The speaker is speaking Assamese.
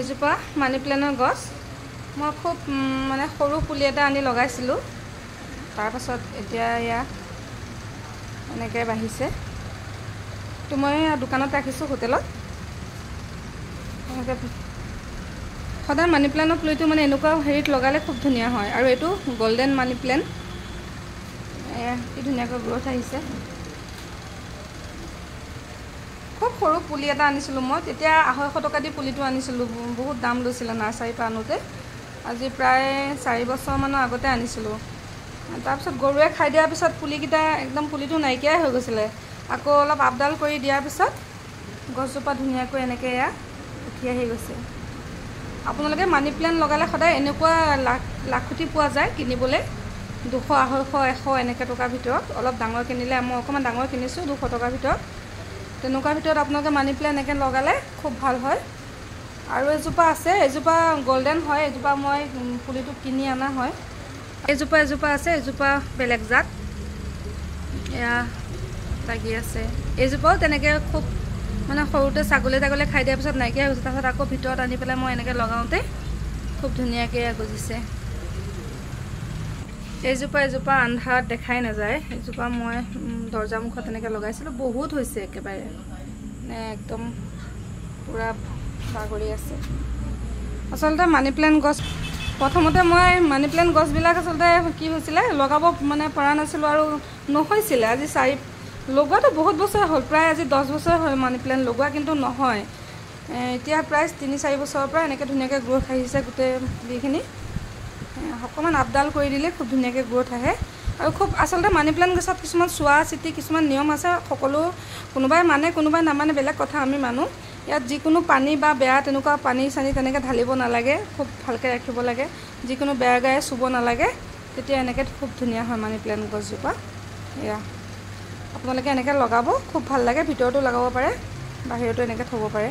এজোপা মানি প্লেনৰ গছ মই খুব মানে সৰু পুলি এটা আনি লগাইছিলোঁ তাৰপাছত এতিয়া এয়া এনেকৈ বাঢ়িছে তো মই দোকানত ৰাখিছোঁ হোটেলত এনেকৈ সদায় মানি প্লেনৰ পুলিটো মানে এনেকুৱা হেৰিত লগালে খুব ধুনীয়া হয় আৰু এইটো গল্ডেন মানি প্লেন এয়া কি ধুনীয়াকৈ গ্ৰথ আহিছে খুব সৰু পুলি এটা আনিছিলোঁ মই তেতিয়া 250 টকা দি পুলিটো আনিছিলোঁ বহুত দাম লৈছিলে নাৰ্চাৰীৰ পৰা আনোতে আজি প্ৰায় 4 বছৰমানৰ আগতে আনিছিলোঁ তাৰপিছত গৰুৱে খাই দিয়াৰ পিছত পুলিকেইটা একদম পুলিটো নাইকিয়াই হৈ গৈছিলে আকৌ অলপ আপডাল কৰি দিয়াৰ পিছত গছজোপা ধুনীয়াকৈ এনেকৈ এয়া উঠি আহি গৈছে আপোনালোকে মানি প্লেন লগালে সদায় এনেকুৱা লাখুটি পোৱা যায় কিনিবলৈ 200 250 100 এনেকৈ টকাৰ ভিতৰত অলপ ডাঙৰ কিনিলে মই অকণমান ডাঙৰ কিনিছোঁ 200 টকাৰ ভিতৰত তেনেকুৱা ভিতৰত আপোনালোকে মানি প্লেন এনেকৈ লগালে খুব ভাল হয় আৰু এজোপা আছে এজোপা গল্ডেন হয় এজোপা মই পুলিটো কিনি অনা হয় এজোপা আছে এজোপা বেলেগ জাত এয়া লাগি আছে এজোপাও তেনেকৈ খুব মানে সৰুতে ছাগলী খাই দিয়াৰ পিছত নাইকিয়া হৈছে তাৰপিছত আকৌ ভিতৰত আনি পেলাই মই এনেকৈ লগাওঁতে খুব ধুনীয়াকৈ গজিছে এজোপা আন্ধাৰত দেখাই নাযায় এজোপা মই দৰ্জা মুখত তেনেকৈ লগাইছিলোঁ বহুত হৈছে একেবাৰে মানে একদম পূৰা বাগৰি আছে আচলতে মানি প্লেন গছ প্ৰথমতে মই মানি প্লেন গছবিলাক আচলতে কি হৈছিলে লগাব মানে পৰা নাছিলোঁ আৰু নহৈছিলে আজি লগোৱাটো বহুত বছৰ হ'ল প্ৰায় আজি 10 বছৰ হ'ল মানি প্লেন লগোৱা কিন্তু নহয় এতিয়া প্ৰায় 3-4 বছৰৰ পৰা এনেকৈ ধুনীয়াকৈ গ্ৰথ আহিছে গোটেই পুলিখিনি অকণমান আপডাল কৰি দিলে খুব ধুনীয়াকৈ গ্ৰথ আহে আৰু খুব আচলতে মানি প্লেন গছত কিছুমান চোৱা চিতি কিছুমান নিয়ম আছে সকলো কোনোবাই মানে কোনোবাই নামানে বেলেগ কথা আমি মানো ইয়াত যিকোনো পানী বা বেয়া তেনেকুৱা পানী চানী তেনেকৈ ঢালিব নালাগে খুব ভালকৈ ৰাখিব লাগে যিকোনো বেয়া গায়ে চুব নালাগে তেতিয়া এনেকৈ খুব ধুনীয়া হয় মানি প্লেন গছজোপা এয়া আপোনালোকে এনেকৈ লগাব খুব ভাল লাগে ভিতৰতো লগাব পাৰে বাহিৰতো এনেকৈ থ'ব পাৰে